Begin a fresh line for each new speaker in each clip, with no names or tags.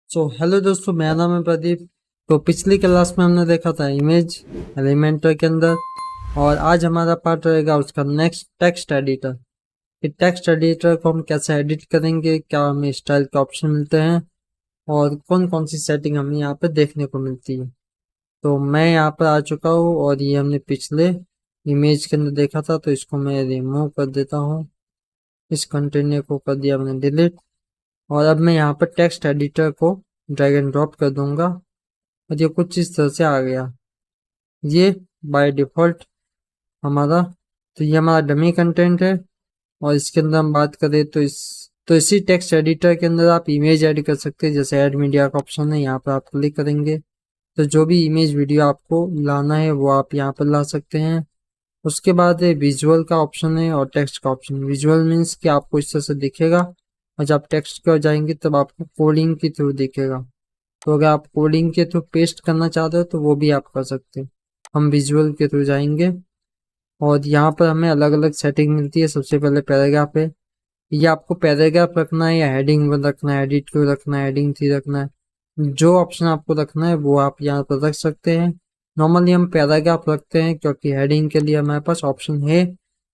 Hello दोस्तों, मेरा नाम है प्रदीप। तो पिछली क्लास में हमने देखा था इमेज एलिमेंटर के अंदर, और आज हमारा पार्ट रहेगा उसका नेक्स्ट टेक्स्ट एडिटर। कि टेक्स्ट एडिटर को हम कैसे एडिट करेंगे, क्या हमें स्टाइल के ऑप्शन मिलते हैं और कौन कौन सी सेटिंग हमें यहाँ पे देखने को मिलती है। तो मैं यहाँ पर आ चुका हूँ और ये हमने पिछले इमेज के अंदर देखा था, तो इसको मैं रिमूव कर देता हूँ। इस कंटेनर को कर दिया मैंने डिलीट, और अब मैं यहाँ पर टेक्स्ट एडिटर को ड्रैग एंड ड्रॉप कर दूंगा और ये कुछ इस तरह से आ गया। ये बाय डिफॉल्ट हमारा, तो ये हमारा डमी कंटेंट है। और इसके अंदर हम बात करें तो इसी टेक्स्ट एडिटर के अंदर आप इमेज ऐड कर सकते हैं। जैसे ऐड मीडिया का ऑप्शन है, यहाँ पर आप क्लिक करेंगे तो जो भी इमेज वीडियो आपको लाना है वो आप यहाँ पर ला सकते हैं। उसके बाद विजुअल का ऑप्शन है और टेक्स्ट का ऑप्शन। विजुअल मीन्स कि आपको इस तरह से दिखेगा, और जब आप टेक्स्ट की ओर जाएंगे तब आपको कोडिंग के थ्रू दिखेगा। तो अगर आप कोडिंग के थ्रू पेस्ट करना चाहते हो तो वो भी आप कर सकते हो। हम विजुअल के थ्रू जाएंगे और यहाँ पर हमें अलग अलग सेटिंग मिलती है। सबसे पहले पैराग्राफ है। ये आपको पैराग्राफ रखना है या हेडिंग वन रखना है, एडिट टू रखना है, हेडिंग थ्री रखना है। जो ऑप्शन आपको रखना है वो आप यहाँ पर रख सकते हैं। नॉर्मली हम पैराग्राफ रखते हैं क्योंकि हेडिंग के लिए हमारे पास ऑप्शन है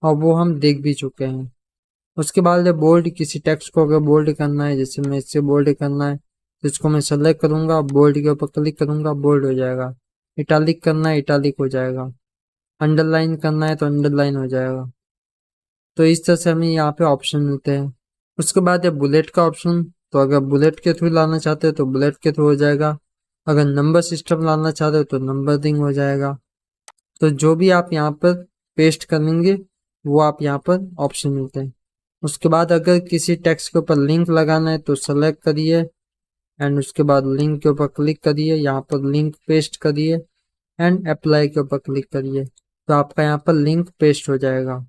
और वो हम देख भी चुके हैं। उसके बाद बोल्ड, किसी टेक्स्ट को अगर बोल्ड करना है, जैसे मैं इससे बोल्ड करना है तो इसको मैं सेलेक्ट करूंगा, बोल्ड के ऊपर क्लिक करूंगा, बोल्ड हो जाएगा। इटालिक करना है, इटालिक हो जाएगा। अंडरलाइन करना है तो अंडरलाइन हो जाएगा। तो इस तरह से हमें यहाँ पे ऑप्शन मिलते हैं। उसके बाद है बुलेट का ऑप्शन। तो अगर बुलेट के थ्रू लाना चाहते हो तो बुलेट के थ्रू हो जाएगा। अगर नंबर सिस्टम लाना चाहते हो तो नंबरिंग हो जाएगा। तो जो भी आप यहाँ पर पेस्ट करेंगे वो आप यहाँ पर ऑप्शन मिलते हैं। उसके बाद अगर किसी टेक्स्ट के ऊपर लिंक लगाना है तो सेलेक्ट करिए, एंड उसके बाद लिंक के ऊपर क्लिक करिए, यहाँ पर लिंक पेस्ट करिए एंड अप्लाई के ऊपर क्लिक करिए, तो आपका यहाँ पर लिंक पेस्ट हो जाएगा।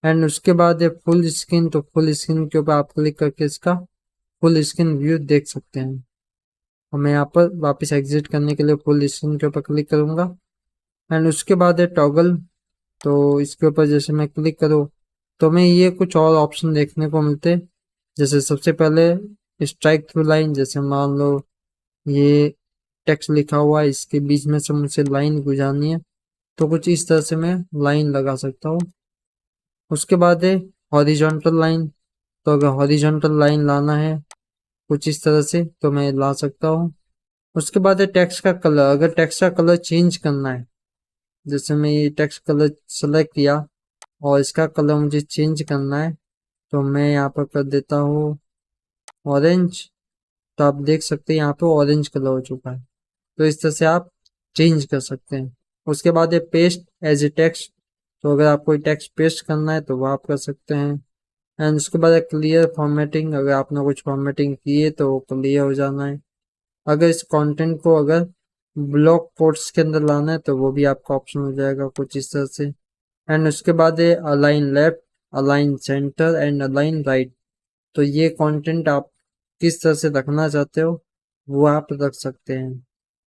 एंड उसके बाद है फुल स्क्रीन। तो फुल स्क्रीन के ऊपर आप क्लिक करके इसका फुल स्क्रीन व्यू देख सकते हैं। और मैं यहाँ पर वापस एग्जिट करने के लिए फुल स्क्रीन के ऊपर क्लिक करूंगा। एंड उसके बाद है टॉगल। तो इसके ऊपर जैसे मैं क्लिक करूँ तो हमें ये कुछ और ऑप्शन देखने को मिलते हैं। जैसे सबसे पहले स्ट्राइक थ्रू लाइन। जैसे मान लो ये टेक्स्ट लिखा हुआ है, इसके बीच में से मुझे लाइन गुजारनी है तो कुछ इस तरह से मैं लाइन लगा सकता हूँ। उसके बाद है हॉरिजॉन्टल लाइन। तो अगर हॉरिजॉन्टल लाइन लाना है कुछ इस तरह से तो मैं ला सकता हूँ। उसके बाद है टेक्स्ट का कलर। अगर टेक्स्ट का कलर चेंज करना है, जैसे मैं ये टेक्स्ट कलर सेलेक्ट किया और इसका कलर मुझे चेंज करना है तो मैं यहाँ पर कर देता हूँ ऑरेंज। तो आप देख सकते हैं यहाँ पे ऑरेंज कलर हो चुका है। तो इस तरह से आप चेंज कर सकते हैं। उसके बाद है पेस्ट एज ए टेक्स्ट। तो अगर आपको टेक्स्ट पेस्ट करना है तो वो आप कर सकते हैं। एंड उसके बाद है क्लियर फॉर्मेटिंग। अगर आपने कुछ फॉर्मेटिंग की है तो वो क्लियर हो जाना है। अगर इस कंटेंट को अगर ब्लॉक कोट्स के अंदर लाना है तो वो भी आपका ऑप्शन हो जाएगा कुछ इस तरह से। एंड उसके बाद है align left, align centre and align right. तो ये कंटेंट आप किस तरह से रखना चाहते हो वो आप रख सकते हैं।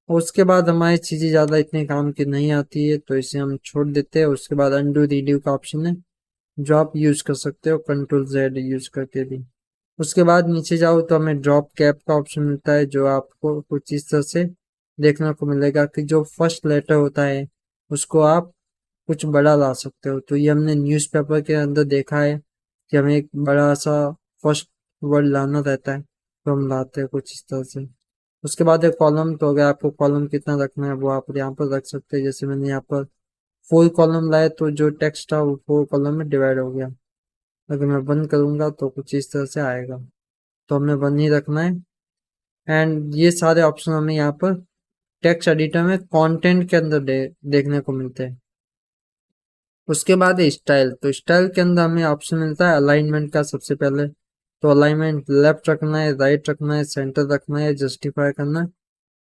उसके बाद हमारी चीज़ें ज़्यादा इतने काम की नहीं आती है तो इसे हम छोड़ देते हैं। उसके बाद अनडू रीडू का ऑप्शन है जो आप यूज कर सकते हो कंट्रोल जेड यूज करके भी। उसके बाद नीचे जाओ तो हमें ड्रॉप कैप का ऑप्शन मिलता है, जो आपको कुछ इस तरह से देखने को मिलेगा कि जो फर्स्ट लेटर होता है उसको आप कुछ बड़ा ला सकते हो। तो ये हमने न्यूज़पेपर के अंदर देखा है कि हमें एक बड़ा सा फर्स्ट वर्ड लाना रहता है तो हम लाते हैं कुछ इस तरह से। उसके बाद एक कॉलम। तो अगर आपको कॉलम कितना रखना है वो आप यहाँ पर रख सकते हैं। जैसे मैंने यहाँ पर 4 कॉलम लाए तो जो टेक्स्ट था वो 4 कॉलम में डिवाइड हो गया। अगर मैं 1 करूंगा तो कुछ इस तरह से आएगा। तो हमें 1 ही रखना है। एंड ये सारे ऑप्शन हमें यहाँ पर टेक्स्ट एडिटर में कंटेंट के अंदर देखने को मिलते हैं। उसके बाद है स्टाइल। तो स्टाइल के अंदर हमें ऑप्शन मिलता है अलाइनमेंट का सबसे पहले। तो अलाइनमेंट लेफ्ट रखना है, राइट रखना है, सेंटर रखना है, जस्टिफाई करना है,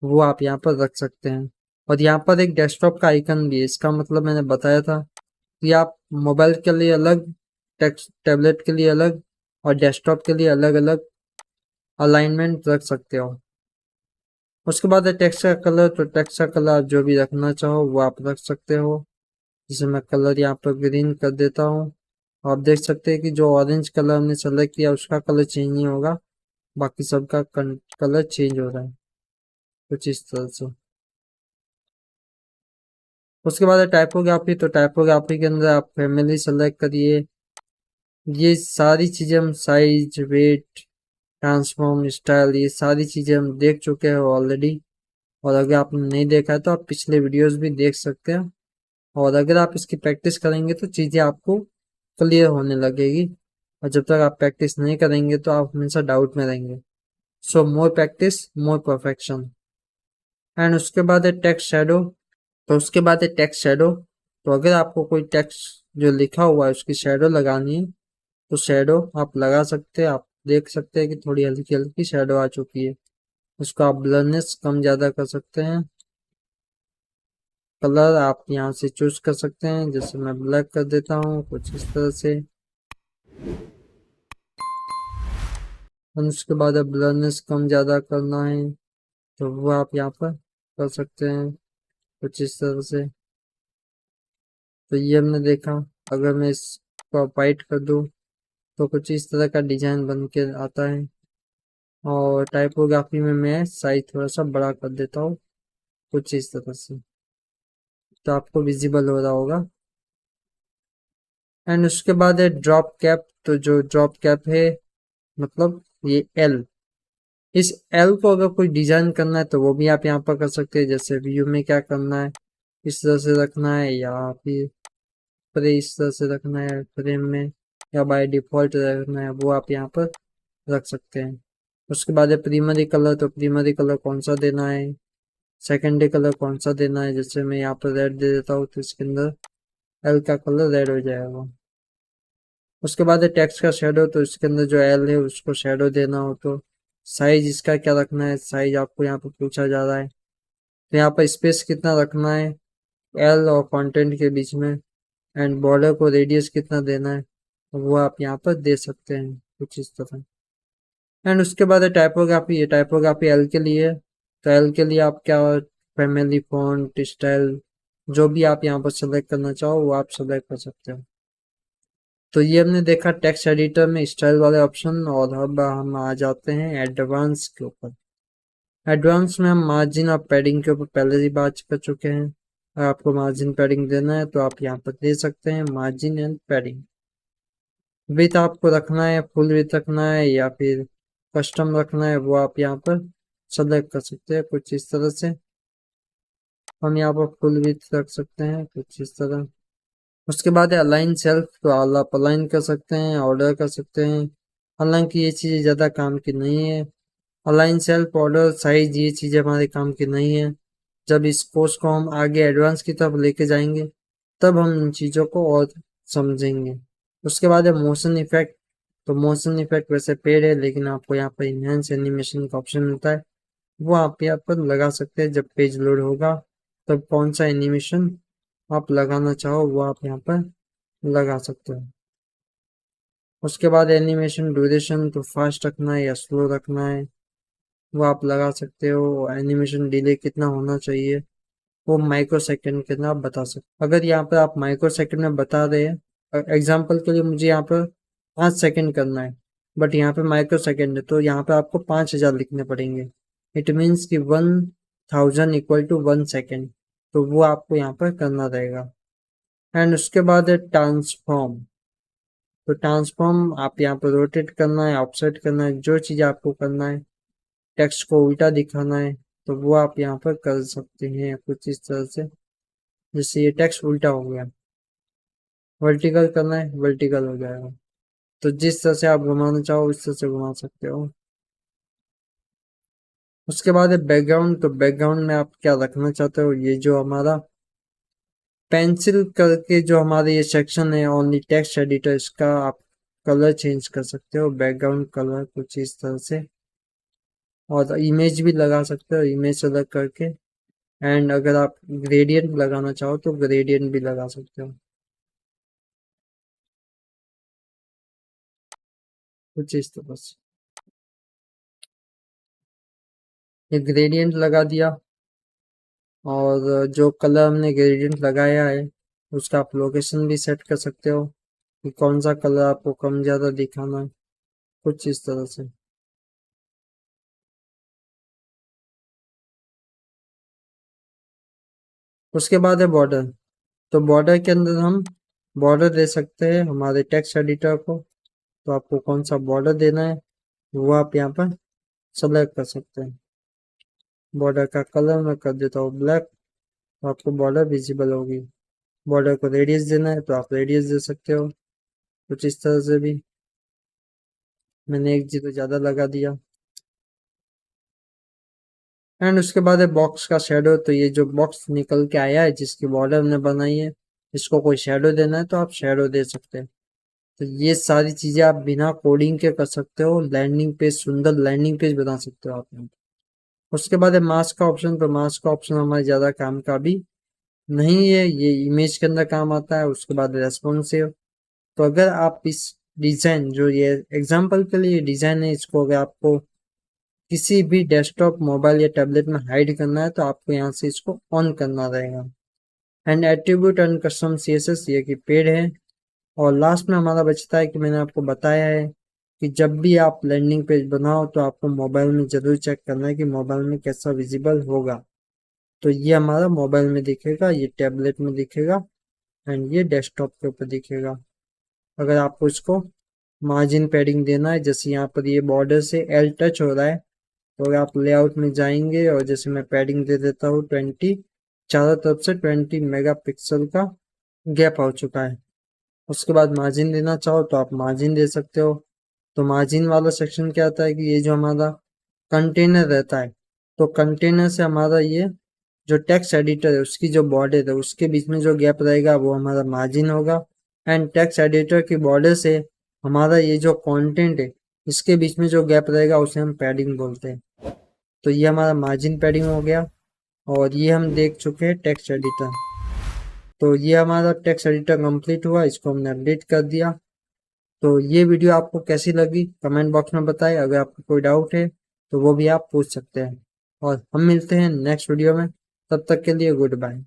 वो आप यहाँ पर रख सकते हैं। और यहाँ पर एक डेस्कटॉप का आइकन भी है। इसका मतलब मैंने बताया था कि आप मोबाइल के लिए अलग, टेक्स्ट टैबलेट के लिए अलग और डेस्कटॉप के लिए अलग अलग अलाइनमेंट रख सकते हो। उसके बाद है टेक्स्ट का कलर। तो टेक्स्ट का कलर आप जो भी रखना चाहो वो आप रख सकते हो। जैसे मैं कलर यहाँ पर ग्रीन कर देता हूँ। आप देख सकते हैं कि जो ऑरेंज कलर हमने सेलेक्ट किया उसका कलर चेंज नहीं होगा, बाकी सबका कलर चेंज हो रहा है कुछ इस तरह से। उसके बाद है टाइपोग्राफी। तो टाइपोग्राफी के अंदर आप फैमिली सेलेक्ट करिए। ये सारी चीजें हम साइज, वेट, ट्रांसफॉर्म, स्टाइल, ये सारी चीजें हम देख चुके हैं ऑलरेडी। और अगर आपने नहीं देखा है तो आप पिछले वीडियोस भी देख सकते हैं। और अगर आप इसकी प्रैक्टिस करेंगे तो चीजें आपको क्लियर होने लगेगी। और जब तक आप प्रैक्टिस नहीं करेंगे तो आप हमेशा डाउट में रहेंगे। So more practice more perfection. And उसके बाद है टेक्स्ट शैडो। तो उसके बाद है टेक्स्ट शैडो। तो अगर आपको कोई टेक्स्ट जो लिखा हुआ है उसकी शैडो लगानी है तो शैडो आप लगा सकते हैं। आप देख सकते हैं कि थोड़ी हल्की हल्की शैडो आ चुकी है। उसको आप ब्लरनेस कम ज्यादा कर सकते हैं। कलर आप यहाँ से चूज कर सकते हैं, जैसे मैं ब्लैक कर देता हूँ कुछ इस तरह से। और उसके बाद अब ब्लरनेस कम ज्यादा करना है तो वो आप यहाँ पर कर सकते हैं कुछ इस तरह से। तो ये हमने देखा। अगर मैं इसको वाइट कर दूँ तो कुछ इस तरह का डिजाइन बन के आता है। और टाइपोग्राफी में मैं साइज थोड़ा सा बड़ा कर देता हूँ कुछ इस तरह से, तो आपको विजिबल हो रहा होगा। एंड उसके बाद है ड्रॉप कैप। तो जो ड्रॉप कैप है मतलब ये एल, इस एल को अगर कोई डिजाइन करना है तो वो भी आप यहाँ पर कर सकते हैं। जैसे व्यू में क्या करना है, इस तरह से रखना है या फिर पूरे इस तरह से रखना है फ्रेम में, या बाय डिफॉल्ट रखना है, वो आप यहाँ पर रख सकते हैं। उसके बाद है प्राइमरी कलर। तो प्राइमरी कलर कौन सा देना है, सेकेंडरी कलर कौन सा देना है। जैसे मैं यहाँ पर रेड दे देता हूँ तो इसके अंदर एल का कलर रेड हो जाएगा। उसके बाद है टेक्स्ट का शेडो। तो इसके अंदर जो एल है उसको शेडो देना हो तो साइज इसका क्या रखना है, साइज आपको यहाँ पर पूछा जा रहा है। तो यहाँ पर स्पेस कितना रखना है एल और कंटेंट के बीच में, एंड बॉर्डर को रेडियस कितना देना है वो आप यहाँ पर दे सकते हैं कुछ इस तरह। एंड उसके बाद है टाइपोग्राफी। ये टाइपोग्राफी एल के लिए है। तो एल के लिए आप क्या, फैमिली, फॉन्ट, स्टाइल, जो भी आप यहाँ पर सेलेक्ट करना चाहो वो आप सेलेक्ट कर सकते हो। तो ये हमने देखा टेक्स्ट एडिटर में स्टाइल वाले ऑप्शन। और अब हम आ जाते हैं एडवांस के ऊपर। एडवांस में हम मार्जिन और पैडिंग के ऊपर पहले ही बात कर चुके हैं। अगर आपको मार्जिन पैडिंग देना है तो आप यहाँ पर दे सकते हैं मार्जिन एंड पैडिंग। विथ आपको रखना है फुल विथ रखना है या फिर कस्टम रखना है वो आप यहाँ पर सेलेक्ट कर सकते हैं कुछ इस तरह से। हम यहाँ पर फुल विथ रख सकते हैं कुछ इस तरह। उसके बाद है अलाइन सेल्फ। तो आप अलाइन कर सकते हैं, ऑर्डर कर सकते हैं। हालांकि ये चीज़ें ज़्यादा काम की नहीं है। अलाइन सेल्फ, ऑर्डर, साइज, ये चीज़ें हमारे काम की नहीं है। जब इस कोर्स को हम आगे एडवांस की तरफ लेके जाएंगे तब हम इन चीज़ों को और समझेंगे। उसके बाद है मोशन इफेक्ट। तो मोशन इफेक्ट वैसे पेड है लेकिन आपको यहाँ पर इनहेंस एनिमेशन का ऑप्शन मिलता है, वो आप यहाँ पर लगा सकते हैं। जब पेज लोड होगा तब कौन सा एनिमेशन आप लगाना चाहो वो आप यहाँ पर लगा सकते हो। उसके बाद एनिमेशन ड्यूरेशन, तो फास्ट रखना है या स्लो रखना है वो आप लगा सकते हो। एनिमेशन डिले कितना होना चाहिए वो माइक्रो सेकेंड के अंदर आप बता सकते हो। अगर यहाँ पर आप माइक्रो सेकेंड में बता रहे हैं, एग्जाम्पल के लिए मुझे यहाँ पर 5 सेकेंड करना है बट यहाँ पे माइक्रो सेकेंड है तो यहाँ पे आपको 5,000 लिखने पड़ेंगे। इट मीन्स कि 1,000 इक्वल टू 1 सेकेंड। तो वो आपको यहाँ पर करना रहेगा। एंड उसके बाद है ट्रांसफॉर्म। तो ट्रांसफॉर्म आप यहाँ पर रोटेट करना है, ऑफसेट करना है, जो चीज़ आपको करना है। टेक्स्ट को उल्टा दिखाना है तो वो आप यहाँ पर कर सकते हैं कुछ इस तरह से। जैसे ये टेक्स्ट उल्टा हो गया, वर्टिकल करना है वर्टिकल हो जाएगा। तो जिस तरह से आप घुमाना चाहो उस तरह से घुमा सकते हो। उसके बाद है बैकग्राउंड। तो बैकग्राउंड में आप क्या रखना चाहते हो, ये जो हमारा पेंसिल करके जो हमारा ये सेक्शन है ओनली टेक्स्ट एडिटर, इसका आप कलर चेंज कर सकते हो, बैकग्राउंड कलर कुछ इस तरह से। और इमेज भी लगा सकते हो, इमेज सेलेक्ट करके। एंड अगर आप ग्रेडियंट लगाना चाहो तो ग्रेडियंट भी लगा सकते हो कुछ इस तरह से। ये ग्रेडियंट लगा दिया। और जो कलर हमने ग्रेडियंट लगाया है उसका आप लोकेशन भी सेट कर सकते हो कि कौन सा कलर आपको कम ज़्यादा दिखाना है कुछ इस तरह से। उसके बाद है बॉर्डर। तो बॉर्डर के अंदर हम बॉर्डर दे सकते हैं हमारे टेक्स्ट एडिटर को। तो आपको कौन सा बॉर्डर देना है वो आप यहाँ पर सेलेक्ट कर सकते हैं। बॉर्डर का कलर मैं कर देता हूँ ब्लैक, तो आपको बॉर्डर विजिबल होगी। बॉर्डर को रेडियस देना है तो आप रेडियस दे सकते हो कुछ इस तरह से भी। मैंने 1 जीरो ज़्यादा लगा दिया। एंड उसके बाद है बॉक्स का शेडो। तो ये जो बॉक्स निकल के आया है जिसकी बॉर्डर हमने बनाई है, इसको कोई शेडो देना है तो आप शेडो दे सकते हैं। तो ये सारी चीजें आप बिना कोडिंग के कर सकते हो। लैंडिंग पेज, सुंदर लैंडिंग पेज बना सकते हो आप यहाँ पे। उसके बाद है मास्क का ऑप्शन। तो मास्क का ऑप्शन हमारे ज्यादा काम का भी नहीं है, ये इमेज के अंदर काम आता है। उसके बाद रेस्पॉन्सिव। तो अगर आप इस डिजाइन, जो ये एग्जाम्पल के लिए डिजाइन है, इसको अगर आपको किसी भी डेस्कटॉप, मोबाइल या टैबलेट में हाइड करना है तो आपको यहाँ से इसको ऑन करना रहेगा। And attribute and custom CSS ये की पेड है। और लास्ट में हमारा बचता है कि मैंने आपको बताया है कि जब भी आप लैंडिंग पेज बनाओ तो आपको मोबाइल में जरूर चेक करना है कि मोबाइल में कैसा विजिबल होगा। तो ये हमारा मोबाइल में दिखेगा, ये टैबलेट में दिखेगा एंड ये डेस्कटॉप के ऊपर दिखेगा। अगर आपको इसको मार्जिन पैडिंग देना है, जैसे यहाँ पर ये बॉर्डर से एल टच हो रहा है, तो अगर आप लेआउट में जाएंगे और जैसे मैं पैडिंग दे देता हूँ 20, चारों तरफ से 20 मेगापिक्सल का गैप हो चुका है। उसके बाद मार्जिन देना चाहो तो आप मार्जिन दे सकते हो। तो मार्जिन वाला सेक्शन क्या आता है कि ये जो हमारा कंटेनर रहता है, तो कंटेनर से हमारा ये जो टेक्स्ट एडिटर है उसकी जो बॉर्डर है उसके बीच में जो गैप रहेगा वो हमारा मार्जिन होगा। एंड टेक्स्ट एडिटर की बॉर्डर से हमारा ये जो कंटेंट है इसके बीच में जो गैप रहेगा उसे हम पैडिंग बोलते हैं। तो ये हमारा मार्जिन पैडिंग हो गया। और ये हम देख चुके हैं टेक्स्ट एडिटर। तो ये हमारा टेक्स्ट एडिटर कंप्लीट हुआ, इसको हमने अपडेट कर दिया। तो ये वीडियो आपको कैसी लगी कमेंट बॉक्स में बताएं। अगर आपको कोई डाउट है तो वो भी आप पूछ सकते हैं। और हम मिलते हैं नेक्स्ट वीडियो में, तब तक के लिए गुड बाय।